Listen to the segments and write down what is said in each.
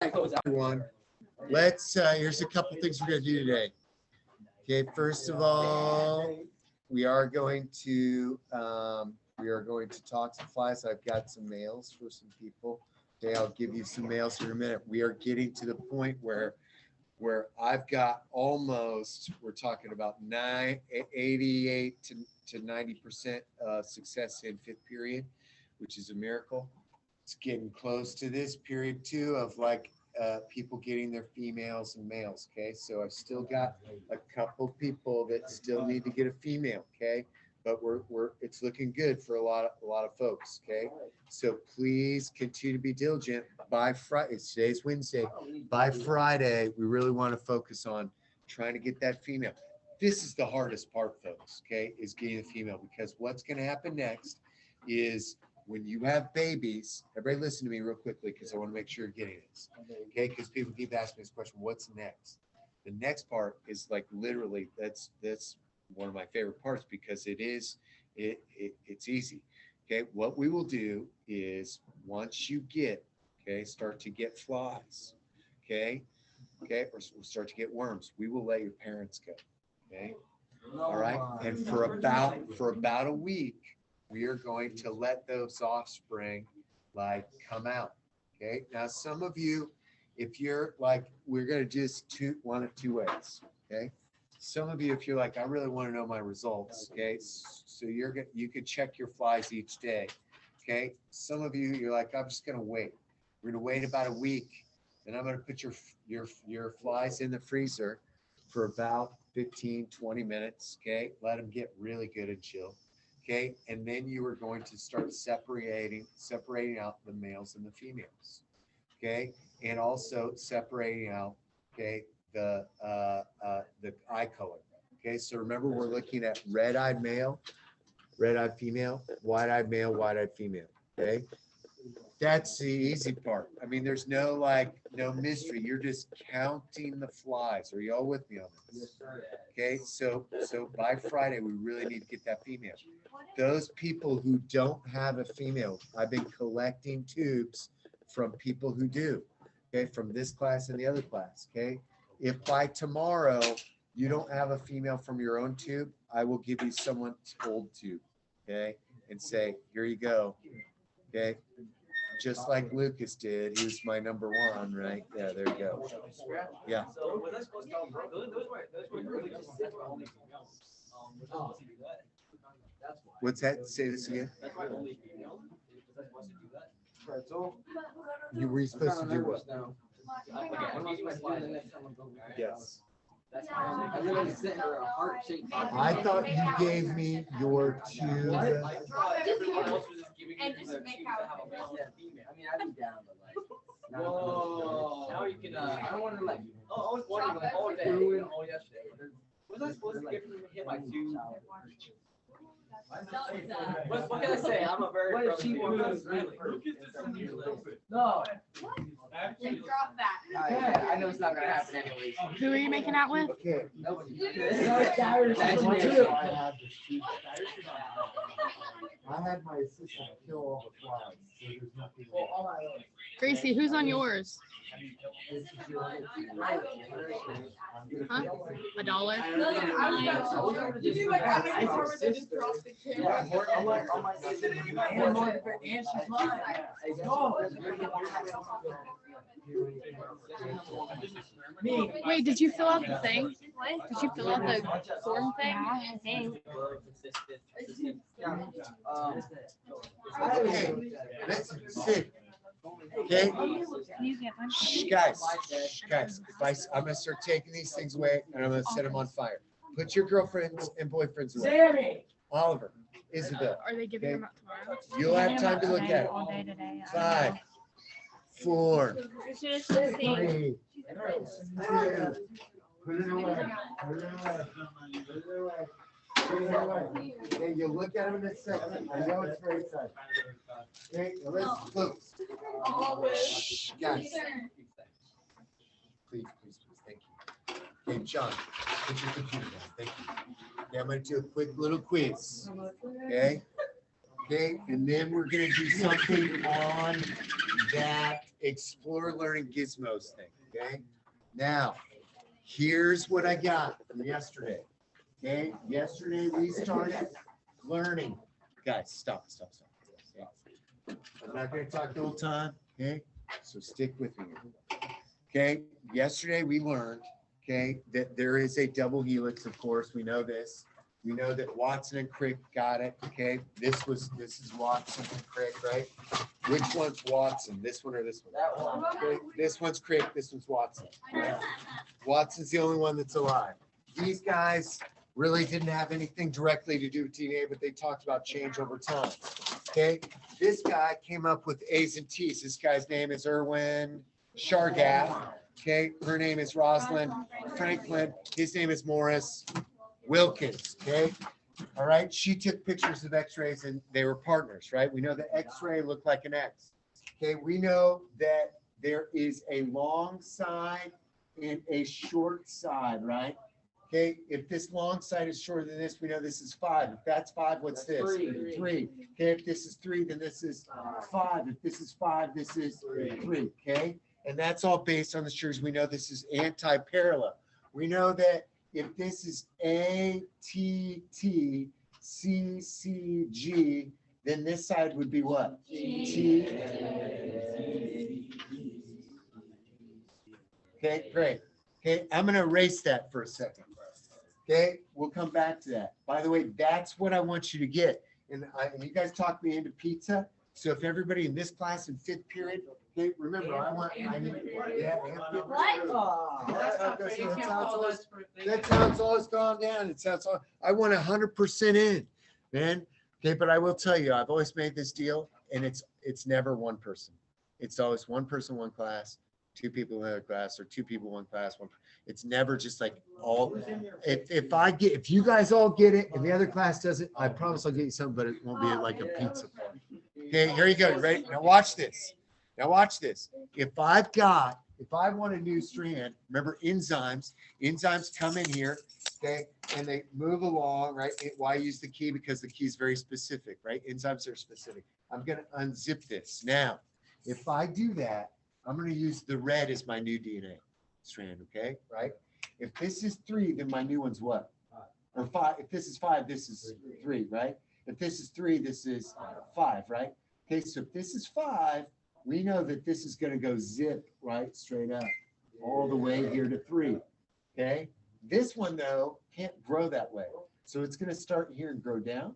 Everyone, here's a couple things we're gonna do today. Okay, first of all, we are going to, talk to flies. I've got some mails for some people. Okay, I'll give you some mails here in a minute. We are getting to the point where I've got almost, we're talking about 88 to 90% success in fifth period, which is a miracle. It's getting close to this period too of like people getting their females and males. Okay, so I've still got a couple people that still need to get a female. Okay, but it's looking good for a lot of folks. Okay, so please continue to be diligent. By Friday, today's Wednesday. By Friday, we really want to focus on trying to get that female. This is the hardest part, folks. Okay, is getting a female, because what's going to happen next is, when you have babies, everybody listen to me real quickly, because I want to make sure you're getting this. Okay, because people keep asking this question, what's next? The next part is like literally, that's one of my favorite parts, because it's easy. Okay, what we will do is, once you start to get flies, or start to get worms, we will let your parents go. Okay, all right, and for about a week, we are going to let those offspring come out. Okay, now some of you, if you're like, we're going to just one of two ways. Okay, some of you, if you're like, I really want to know my results. Okay, so you could check your flies each day. Okay, some of you, you're like, I'm just going to wait. We're going to wait about a week, and I'm going to put your flies in the freezer for about 15-20 minutes. Okay, let them get really good and chill. Okay, and then you are going to start separating out the males and the females. Okay, and also separating out, the eye color. Okay, so remember, we're looking at red-eyed male, red-eyed female, white-eyed male, white-eyed female. Okay, that's the easy part. I mean, there's no mystery. You're just counting the flies. Are you all with me on this? Okay, so by Friday, we really need to get that female. Those people who don't have a female, I've been collecting tubes from people who do. Okay, from this class and the other class. Okay, if by tomorrow you don't have a female from your own tube, I will give you someone's old tube. Okay, and say, here you go. Okay, just like Lucas did. He was my number one, right? Yeah, there you go. Yeah. What's that? Say this again. You were supposed to do what? Yes. I thought you gave me your tube. And just make out. I'd be down, but like. Whoa. Now you can. I don't want to like. Oh, I was wondering all day. All yesterday. Was I supposed to get hit by two? What can I say? I'm a very. What if she was? No. And drop that. Yeah, I know it's not gonna happen anyways. Who are you making out with? Okay. I had my assistant kill all the flies, so there's nothing. Gracie, who's on yours? Huh? $1? You do like that. I saw her just drop the kid. Wait, did you fill out the thing? What? Did you fill out the form thing? I think. Okay, listen, sit. Okay, shh, guys. I'm gonna start taking these things away, and I'm gonna set them on fire. Put your girlfriends and boyfriends away. Oliver, Isabel. Are they giving them out tomorrow? You'll have time to look at it. 5, 4, 3, 2. Put it away. Put it away. Put it away. Put it away. Okay, you'll look at them in a second. I know it's very exciting. Okay, let's look. Shh, guys. Please, thank you. Okay, John, put your computer down. Thank you. Okay, I'm going to do a quick little quiz. Okay? Okay, and then we're going to do something on that Explore Learning Gizmos thing, okay? Now, here's what I got from yesterday, okay? Yesterday, we started learning. Guys, stop. Okay? I'm not gonna talk the whole time, okay? So stick with me here. Okay, yesterday we learned, okay, that there is a double helix, of course, we know this. We know that Watson and Crick got it, okay? This is Watson and Crick, right? Which one's Watson, this one or this one? That one. Okay, this one's Crick, this one's Watson. Watson's the only one that's alive. These guys really didn't have anything directly to do with DNA, but they talked about change over time, okay? This guy came up with A's and T's. This guy's name is Erwin Shargaff, okay? Her name is Rosalind Franklin. His name is Morris Wilkins, okay? All right, she took pictures of x-rays and they were partners, right? We know the x-ray looked like an X. Okay, we know that there is a long side and a short side, right? Okay, if this long side is shorter than this, we know this is 5. If that's 5, what's this? That's 3. Okay, if this is 3, then this is 5. If this is 5, this is 3. Okay, and that's all based on the sugars. We know this is anti-parallel. We know that if this is A, T, T, C, C, G, then this side would be what? T. Okay, great. Okay, I'm gonna erase that for a second. Okay, we'll come back to that. By the way, that's what I want you to get. And you guys talked me into pizza. So if everybody in this class in 5th period, okay, remember, that's how it's always gone down. I want 100% in, man. Okay, but I will tell you, I've always made this deal, and it's never one person. It's always one person, one class, 2 people in another class, or 2 people, one class, one. It's never just like all. If you guys all get it and the other class doesn't, I promise I'll get you something, but it won't be like a pizza party. Okay, here you go. You ready? Now watch this. If I want a new strand, remember enzymes come in here, okay, and they move along, right? Why use the key? Because the key is very specific, right? Enzymes are specific. I'm going to unzip this. Now, if I do that, I'm going to use the red as my new DNA strand, okay, right? If this is 3, then my new one's what? Or 5. If this is 5, this is 3, right? If this is 3, this is 5, right? Okay, so if this is 5, we know that this is going to go zip, right, straight up, all the way here to 3, okay? This one, though, can't grow that way. So it's going to start here and grow down,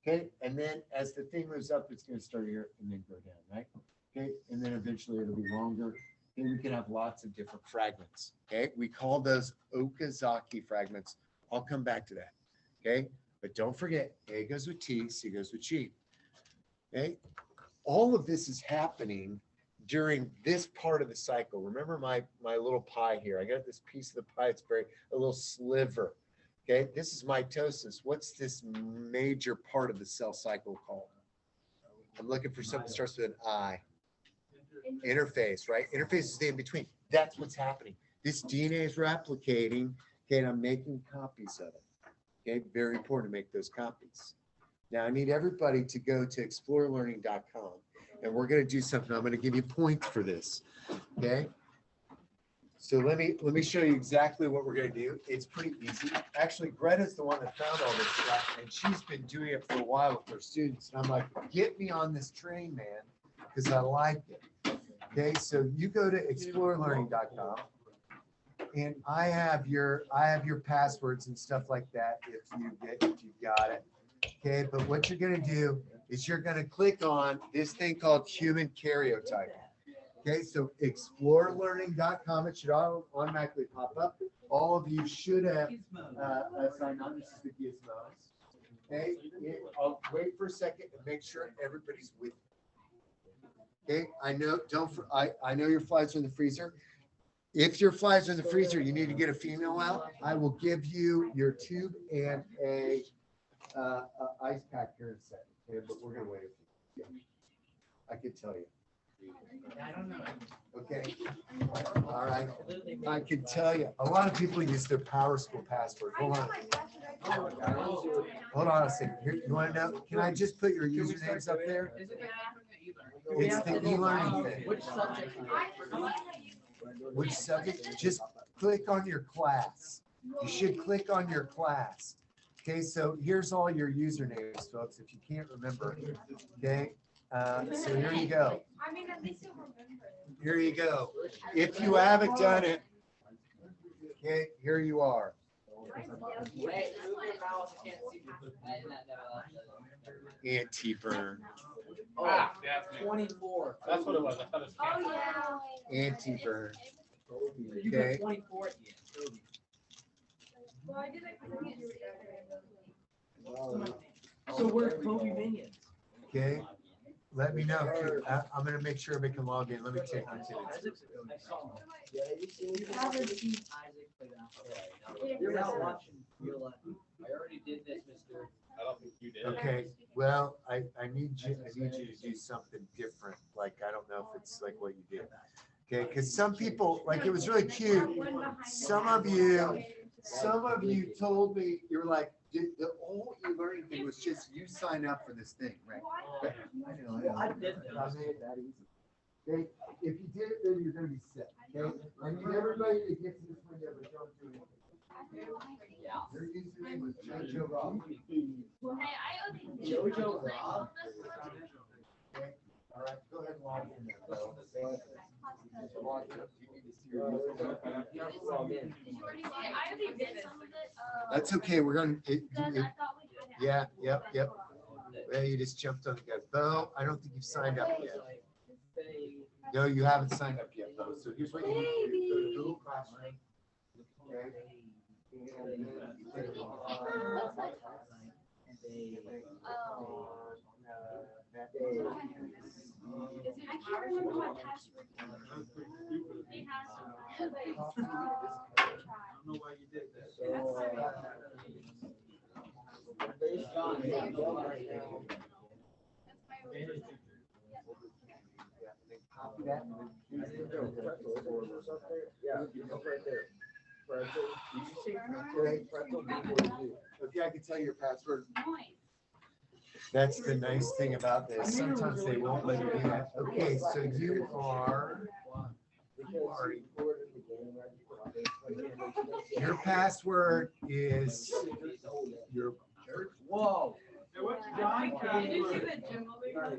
okay? And then as the thing moves up, it's going to start here and then grow down, right? Okay, and then eventually it'll be longer. Then we can have lots of different fragments, okay? We call those Okazaki fragments. I'll come back to that, okay? But don't forget, A goes with T, C goes with G, okay? All of this is happening during this part of the cycle. Remember my little pie here. I got this piece of the pie. It's a little sliver, okay? This is mitosis. What's this major part of the cell cycle called? I'm looking for something that starts with an I. Interphase, right? Interphase is the in between. That's what's happening. This DNA is replicating, okay, and I'm making copies of it. Okay, very important to make those copies. Now I need everybody to go to explorelearning.com, and we're going to do something. I'm going to give you points for this. Okay. So let me show you exactly what we're going to do. It's pretty easy. Actually, Greta's the one that found all this stuff, and she's been doing it for a while with her students. And I'm like, get me on this train, man, because I like it. Okay, so you go to explorelearning.com, and I have your passwords and stuff like that if you got it. Okay, but what you're going to do is you're going to click on this thing called human karyotype. Okay, so explorelearning.com, it should automatically pop up. All of you should have signed on. This is the gizmos. Okay, I'll wait for a second and make sure everybody's with me. Okay, I know your flies are in the freezer. If your flies are in the freezer, you need to get a female out. I will give you your tube and a ice pack here in a second. Okay, but we're gonna wait a few. I can tell you. Okay. All right. I can tell you. A lot of people use their Power School password. Hold on. Hold on a second. Here, you want to know? Can I just put your usernames up there? It's the e-learning thing. Which subject? Which subject? Just click on your class. You should click on your class. Okay, so here's all your usernames, folks, if you can't remember. Okay, so here you go. I mean, at least you'll remember. Here you go. If you haven't done it, okay, here you are. Wait, move your mouse, I can't see. Anti-burn. Oh, 24. That's what it was. I thought it was Oh, cancer. yeah. Anti-burn. You Okay. put 24 at the end. Well, I did it because I can't see. So where's Kobe Minions? Okay, let me know. I'm gonna make sure everybody can log in. Let me check on Timothy. I saw him. You haven't seen Isaac play that. You're not watching real life. I already did this, mister. I don't think you did. Okay, well, I need you to do something different. Like, I don't know if it's like what you did. Okay, because some people, like, it was really cute. Some of you told me, you were like, the whole e-learning thing was just you sign up for this thing, right? But I know. I did I made it that easy. Okay, if you did it, then you're gonna be sick, okay? I need everybody to get to this window, but don't do anything. Your username was Jojo Rob. Hey, I owe these. Jojo Rob? Okay, all right, go ahead and log in there. Bo. Just log in. You need to see your username. You have to log in. Did you already see it? I already did some of it. That's okay, we're gonna, Then I thought we could. yeah, yep. Well, you just jumped on the gun. Bo, I don't think you've signed up yet. No, you haven't signed up yet, Bo. So here's what you need to do. Go to Google Classroom. Okay. And then you click on, that day. Is it, I can't remember my password. It has. I don't know why you did that. Copy that. Okay, I can tell you your password. That's the nice thing about this. Sometimes they won't let you do that. Okay, so you are. Your password is your. Whoa. Hey, what's Johnny Did you see password? the gym over here?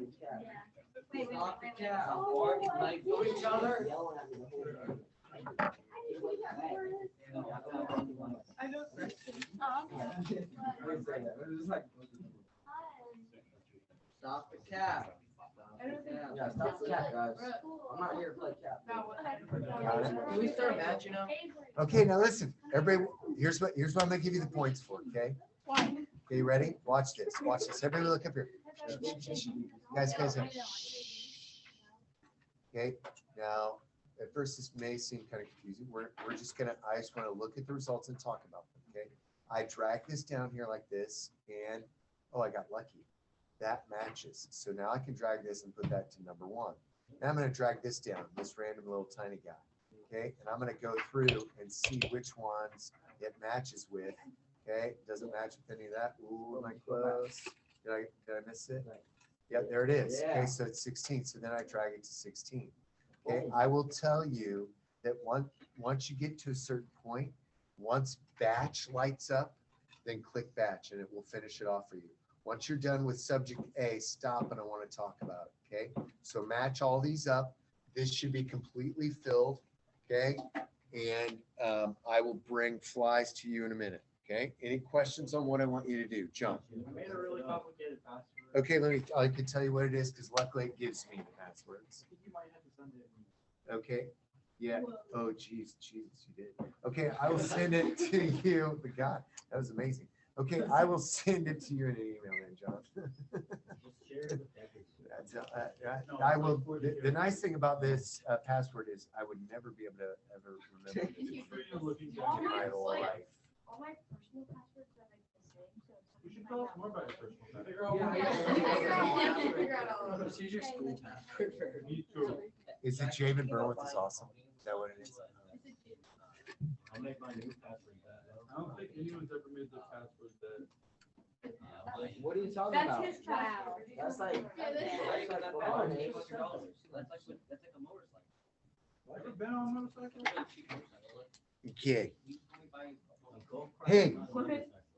Wait, Stop the wait, cat. wait. Or like know each other. I know. Oh, okay. Stop the cat. Yeah, stop the cat, guys. I'm not here to play cat. Got it? Can we start a match, you know? Okay, now listen, everybody, here's what I'm gonna give you the points for, okay? Why? Okay, you ready? Watch this, watch this. Everybody look up here. Guys, okay, now, at first this may seem kind of confusing. We're just gonna, I just wanna look at the results and talk about them, okay? I drag this down here like this and, oh, I got lucky. That matches. So now I can drag this and put that to number 1. Now I'm gonna drag this down, this random little tiny guy, okay? And I'm gonna go through and see which ones it matches with, okay? Doesn't match with any of that. Ooh, am I close? Did I miss it? Yeah, there it is. Okay, so it's 16. So then I drag it to 16. Okay, I will tell you that once you get to a certain point, once batch lights up, then click batch and it will finish it off for you. Once you're done with subject A, stop and I want to talk about it, okay? So match all these up. This should be completely filled, okay? And I will bring flies to you in a minute, okay? Any questions on what I want you to do? Jump. I made a really complicated password. Okay, I can tell you what it is because luckily it gives me the passwords. I think you might have to send it. Okay, yeah. Oh, geez, you did. Okay, I will send it to you. The God, that was amazing. Okay, I will send it to you in an email then, John. I will, the nice thing about this password is I would never be able to ever remember this in my life. All my personal passwords are like the same, so. You should tell us more about your personal password. Figure out all of it. Just use your school password. Me too. Is it Jamin Burnworth is awesome? Is that what it is? I'll make my new password that. I don't think anyone's ever made the password that What are you talking That's about? his child. That's like. Yeah, that's- That's like $400. That's like a motorcycle. Ever been on a motorcycle? Okay. Hey,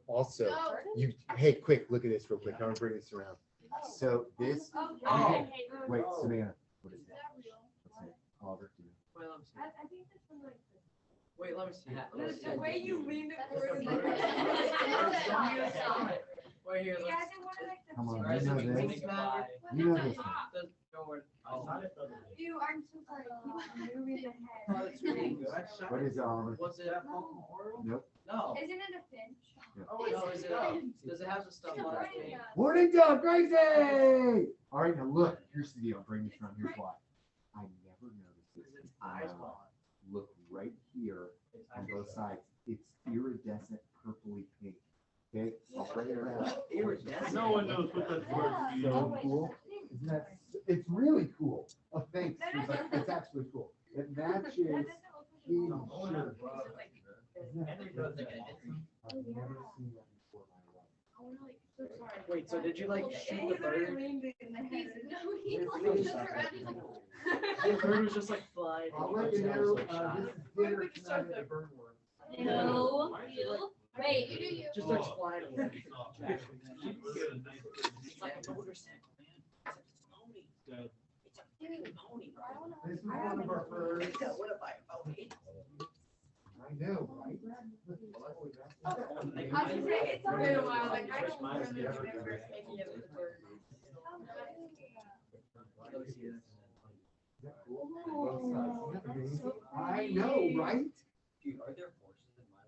also, you, hey, quick, look at this real quick. I'm gonna bring this around. So this, Oh. wait, Savannah, what is Is that? that real? What's it? Oliver, do you- Wait, let me see. I think this one like. Wait, let me see. Let me see. The way you leaned it forward. Wait here, You let's. guys didn't want to like the. Come on, Alright, you so know we this. make it by- You know this. Doesn't go where- oh. Ew, I'm so sorry. Keep moving the Oh, head. that's really good. What is it, Oliver? Was it? Nope. No. Isn't it a finch? Oh, no, is it, does it have the stuff on it? Morning dog, crazy! All right, now look, here's the deal. Bring this around. Here's why. I never noticed this. Is its eyes gone? Look right here on both sides. It's iridescent purpley pink. Okay, I'll bring it around. Iridescent. No one knows what that's word means. So cool. Isn't that, it's really cool. Oh, thanks. It's actually cool. It matches. His shirt. Isn't that- I've never seen that before in my life. Wait, so did you like shoot the bird? The bird was just like flying. I'll let you know, this is dinner tonight at the Birdworks. No, you, wait, you do you. Just starts flying away. It's like a motorcycle, man. It's a pony. This is one of our birds. What if I pony? I know, right? I was gonna say, it's been a while, like, I don't really remember thinking of the bird. I know, right? Dude, are there horses in my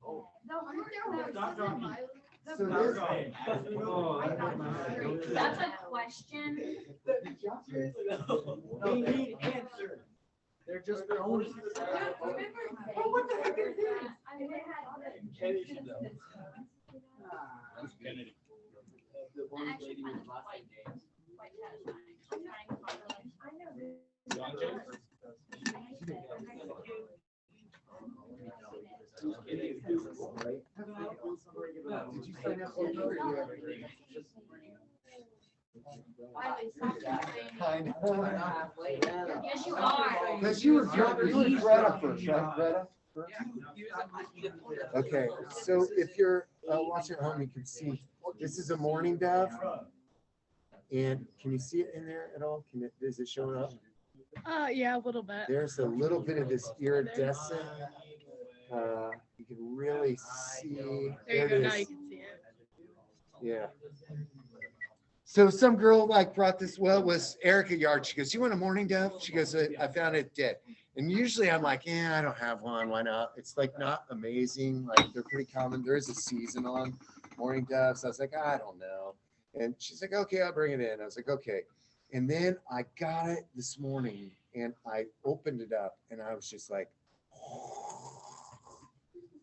little? No, aren't there Stop horses in talking. my- So this. Oh, I got you. That's a question. We need answers. They're just ponies. Oh, what the heck is this? I mean, it had all the. Kennedy should know. That's Kennedy. The one lady was last name James. Quite satisfying. I'm trying to find it. I know this. John James? Did you sign up for it? Wiley, stop saying. Kind of. Yes, you are. Because you were Greta first, right, Greta? Okay, so if you're watching at home, you can see, this is a mourning dove. And can you see it in there at all? Is it showing up? Yeah, a little bit. There's a little bit of this iridescent. You can really see. There you it go. Now is. you can see it. Yeah. So some girl like brought this, well, it was Erica Yard. She goes, you want a mourning dove? She goes, I found it dead. And usually I'm like, yeah, I don't have one. Why not? It's like not amazing. Like they're pretty common. There is a season on mourning doves. I was like, I don't know. And she's like, okay, I'll bring it in. I was like, okay. And then I got it this morning and I opened it up and I was just like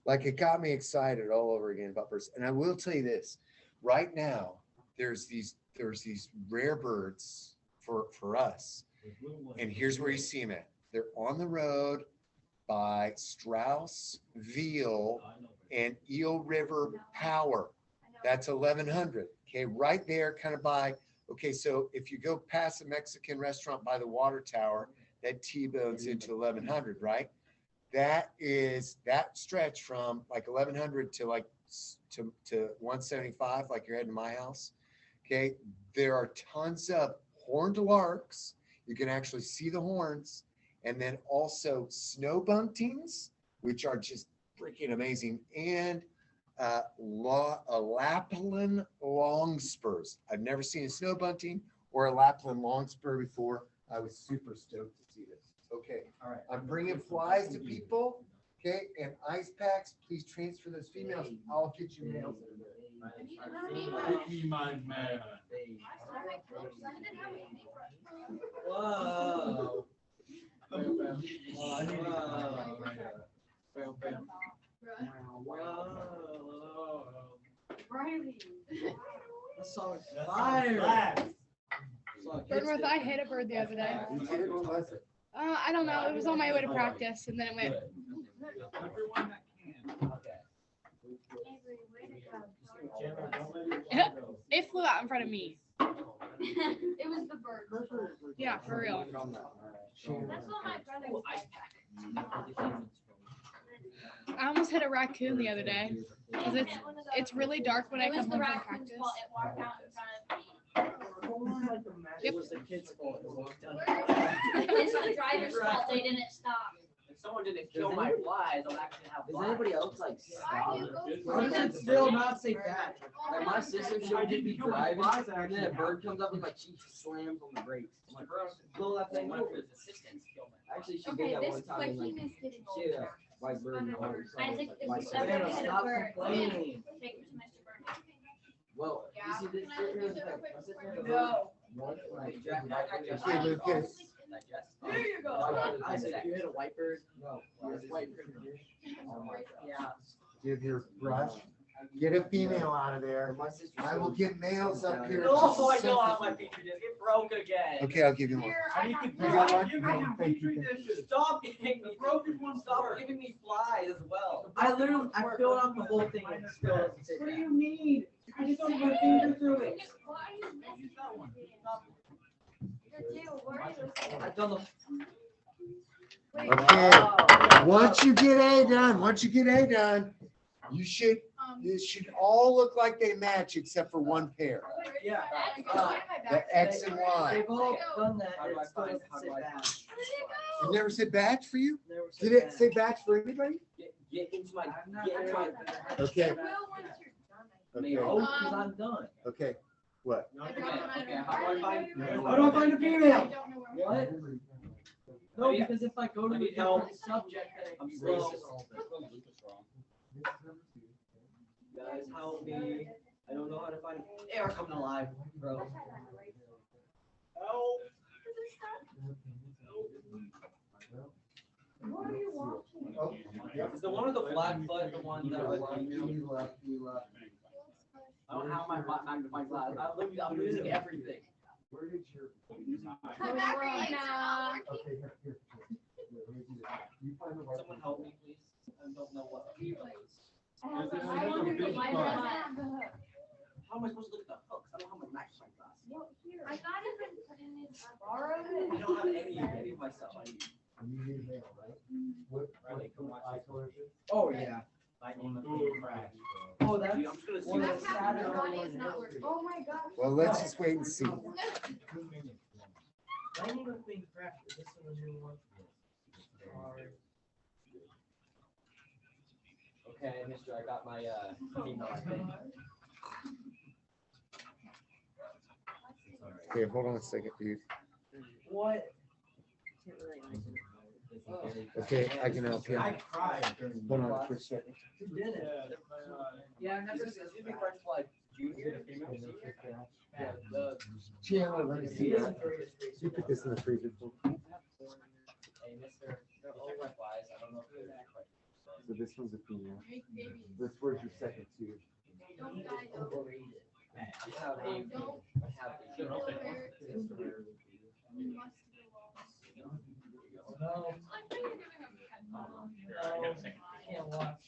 it got me excited all over again about birds. And I will tell you this, right now, there's these rare birds for us. And here's where you see them at. They're on the road by Strauss, Veal, and Eel River Power. That's 1100. Okay, right there, kind of by, okay, so if you go past the Mexican restaurant by the water tower, that T-bones into 1100, right? That is that stretch from like 1100 to like to 175, like you're heading to my house. Okay, there are tons of horned larks. You can actually see the horns, and then also snow buntings, which are just freaking amazing, and Lapland longspurs. I've never seen a snow bunting or a Lapland longspur before. I was super stoked to see this. Okay, All right. I'm bringing flies to people. Okay, and ice packs. Please transfer those females. I'll get you males. Be my man. Whoa. Riley. That song is fire. Birdworth, I hit a bird the other day. You did? What was it? I don't know. It was on my way to practice, and then it went. Everyone that can. It flew out in front of me. It was the bird. Yeah, for real. That's what my brother Oh, said. ice pack. I almost hit a raccoon the other day. Cause it's really dark when I It was come the home from raccoon's practice. fault. It walked out in front of me. It was the kid's fault. It walked down. It's the driver's fault. They didn't stop. If someone didn't kill my flies, I'll actually have flies. Does anybody else like Why do stop? you go I for should it? still not say that. Like my sister, she would just be driving, and then a bird comes up and like she slams on the brakes. I'm like, bro, blow that thing over. Actually, she did Okay, that this, one but time. he Like, is getting she had a older. white bird in the water. so I was Isaac, like, if why you so- ever Savannah, hit a stop bird, complaining. take it to Mr. Burns. Well, you see this? Here's the thing. My sister had a No. bird, like, Okay, Lucas. There you go. Isaac, you hit a white bird? No. White bird. Yeah. Give your brush. Get a female out of there. My sister. I will get males up here. Oh, I know how my picture did. It broke again. Okay, I'll give you one. Here, I I need have to You got one? give me your petri dishes. Stop giving me broken one Stop first. giving me flies as well. I literally, I filled out the whole thing and it still doesn't say. What do you mean? I just don't put a finger through it. Why are you missing that one? You're two. Where are you? I've done the. Wait, Okay. Once you get A done, you should all look like they match except for one pair. Yeah. The X and Y. They've all done that. How do and I it still find- doesn't how say do I that. It never said batch for you? Never said Did it that. say batch for anybody? Get into my. I'm not- Get into my. Okay. It will once you're done. No, Okay. because I'm done. Okay. What? Okay, how do I find? How do I find a female? What? No, because if I go to I the need help. different subject, then I'm it's slow. slow. Guys, help me. I don't know how to find. They are coming alive, bro. Help. What are you watching? Oh, Is the one with the flat foot the one that was like? I don't have my magnifying glass. I'm losing everything. Where did your? Come back right now. Okay, here. You find the right Someone help me, please. I don't know what. I wonder if my doesn't have the hook. How am I supposed to look at the hooks? I don't have my magnifying glass. I thought it was put in his borrow I don't have any of my stuff. I need. You need a male, right? What eye color is it? Oh, yeah. Oh, that's I'm just gonna see. one of what- the That's how Saturday the body is ones. not working. Oh my gosh. Well, let's just wait and see. I need a thing fresh. Is this one a new one? Okay, mister, I got my female, I think. Okay, hold on a second, dude. What? Okay, I can help you. I cried. Hold on for a second. Who did it? Yeah, I never said, excuse me, French fly junior, female, senior. Yeah, the. Chandler, let me see that. You put this in the freezer. Hey, mister, they're all my flies, I don't know if they're that quick. So this one's a female. This where's your second two? Don't die, though. I have a, I have a. You must go No, I'm thinking of giving him a pet bottle. I can't watch.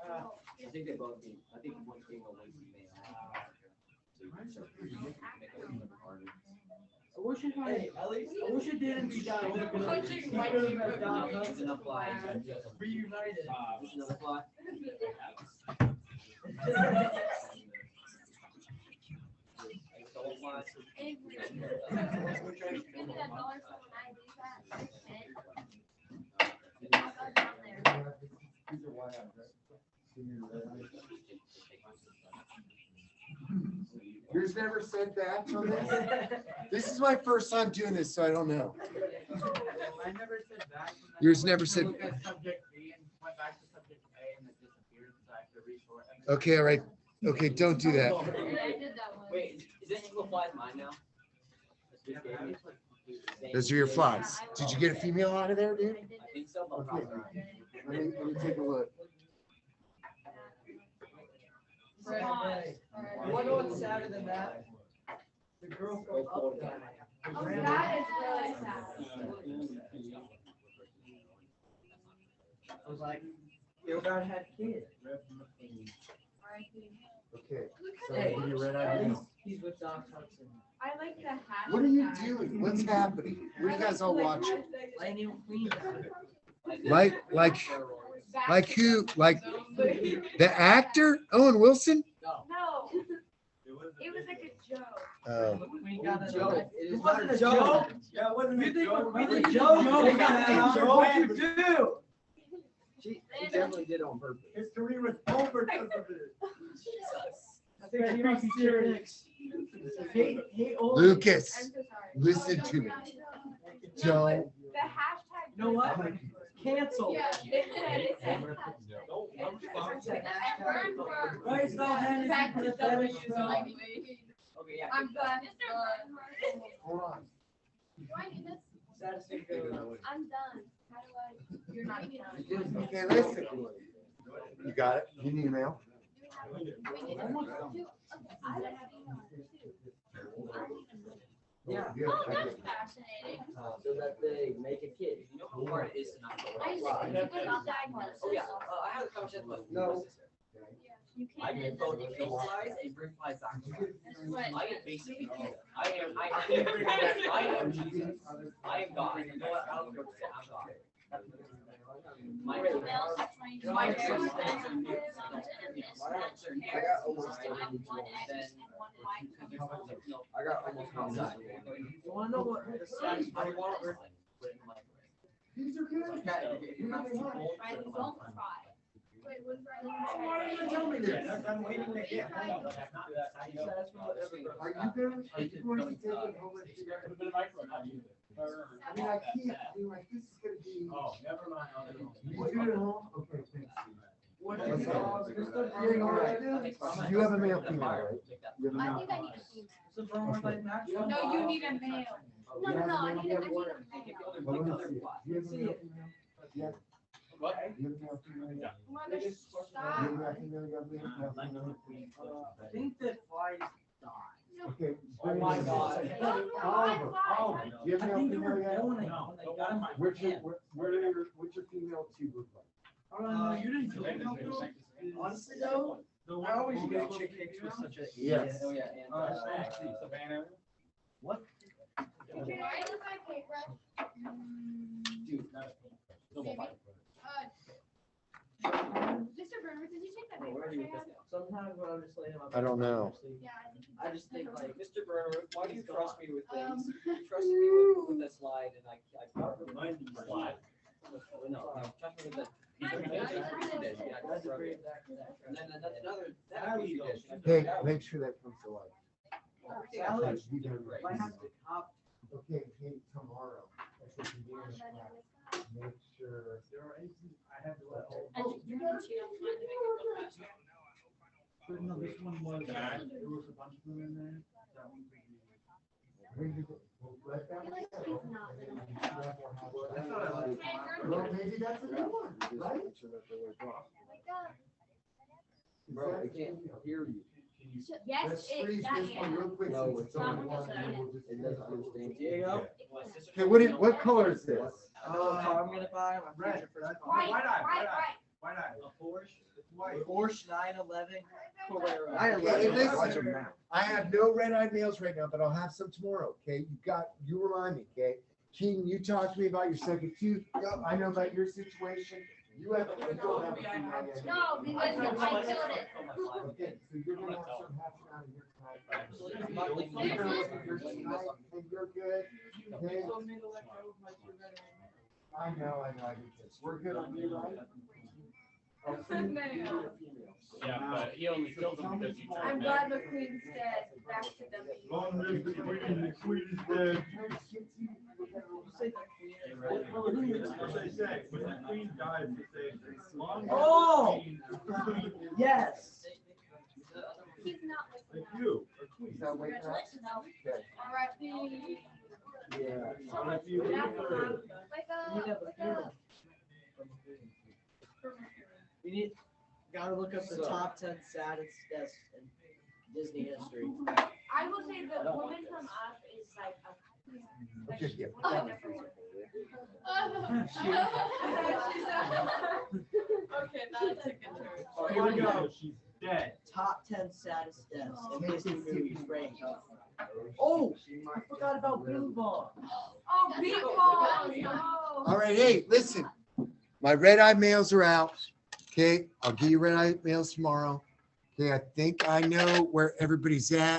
I think they both be, I think one's female, one's male. I wish it had, I wish it didn't be done. Punching He white could have people. had Don There's Hudson enough flies. reunited. There's another fly. Double flies. Give me that dollar so when I do that, I'll go down there. These are white eyes, right? Yours never said batch on this? This is my first time doing this, so I don't know. I never said back. Yours never said- Look at subject B and went back to subject A and it disappeared, so I have to restore it. Okay, all right. Okay, don't do that. I did that one. Wait, is this single flies mine now? Those are your flies. Did you get a female out of there, dude? I did I think so, but Okay. probably not. Let me take a look. You wanna know what's sadder than that? The girl from Uptown. Oh, that is really sad. I was like, your guy had kids. Okay, Look so at Hey. give you red it. eye. He's with Doc Hudson. I like the hashtag. What are you doing? What's happening? What are you guys all watching? Lightning McQueen. Like who? Like the actor Owen Wilson? No, it was like a joke. Oh, McQueen got a Joke. joke. It is It not wasn't a a joke. joke. Yeah, it wasn't You a think joke. we It think was joke? a They joke. got Yeah. a joke. What'd you do? She definitely did on purpose. His career was over because of it. I think he was serious. Hey, old. Lucas, I'm so sorry. listen to me. Don't. The hashtag. You know what? Cancel. Yeah, it said. Right, stop handing Back me to the W, fetish so stuff. like, Okay, yeah. I'm done. Hold on. Do I need this? Saddest thing to do. I'm done. How do I? You're not done. Okay, listen. You got it? You need a mail? We need to do. Okay, I don't have email too. Yeah. Oh, that's fascinating. So that they make a kid. You know how hard it is to not go I used to outside? think it was diagnosis. Oh, yeah, I had a conversation with my sister. You I can't. can both kill flies and bring flies back. What? I am basically God. I am God. I am God. You know what? I don't know what to say. I'm God. My My parents I got almost one side. You wanna know what the saddest I part want was? These are good. Don't cry. Wait, was Why didn't you tell me this? I'm waiting to get home. Saddest part ever. Are you going to take it home and see it? I mean, I can't, I mean, like, this is gonna be. Oh, never mind. You do it at home? Okay, thanks. What Okay. is You have a mail female, right? You have a I mail. think I need a female. So from where like Max. No, you need a male. No, I need a female. Well, let me see it. Do you have a mail female? Yeah. What? Do you have a mail female? Yeah. Mother, Do you stop. have a mail female? You have a mail female? I think that flies die. Okay. Oh my God. Oliver, Oliver, do you I have a think mail they were female yet? doing it when they got him. What's your female tube look like? You didn't kill him. Honestly though, I always get chick cakes with such a. Yes. Oh, yeah. And, Savannah. What? Why is my paper? dude, double fight. Mr. Burner, did you take that paper? I had? Sometimes when I'm just laying on. I don't know. Yeah, I think. I just think like. Mr. Burner, why do you trust me with things? Um, You trusted me with a slide and I Mine slide. No, you trust me with the. Mine Yeah, That's a that's great. And then another, that Sally, dish. Hey, make sure that comes to life. Sally, You done Right. I have to cop. Okay, hey, tomorrow. That's what you do in class. Make sure. I had to let all. I think you're gonna cheat on mine to make it look faster. No, this one was. There was a bunch of them in there. Let them I like go. these not. Well, maybe that's a good one, right? Bro, I can't hear you. Yes, Let's it, freeze that this one is. real quick. No, since it's only not. one, and then we'll just- It doesn't understand. Diego? Okay, what color is this? I know what car I'm gonna buy. My Red. future first White, car. Why not? white, white. Why not? A Porsche? It's white. Porsche 911 Carrera. Hey, listen, I have no red-eyed males right now, but I'll have some tomorrow, okay? You remind me, okay? Keaton, you talked to me about your second tooth. Yep, I know about your situation. You don't have a female yet. No, because I killed it. Okay, so you're gonna have some hatching out of here tonight. You're gonna look at yours tonight, and you're good, okay? I know, I did this. We're good on you, right? I'll send you your females. Yeah, but he only killed them because you I'm turned glad McQueen's dead. Back to them. Long live the queen, the queen is dead. What they say, when the queen dies, they say, long live the Oh! queen, the queen is Yes. He's not like listening. you, a queen. Is that waking up? Congratulations, Elvis. Okay. R.I.P. Yeah. So if you- Wake up, wake up. We need, gotta look up the So- top 10 saddest deaths in Disney history. I will say the woman from Up is like a. Okay, yeah. Okay, that's a good turn. Oh, here we go, she's dead. top 10 saddest deaths in Disney movies ranked. Oh, I forgot about Bing Bong. Oh, people, no. All right, hey, listen, my red eye mails are out. Okay, I'll give you red eye mails tomorrow. Okay, I think I know where everybody's at.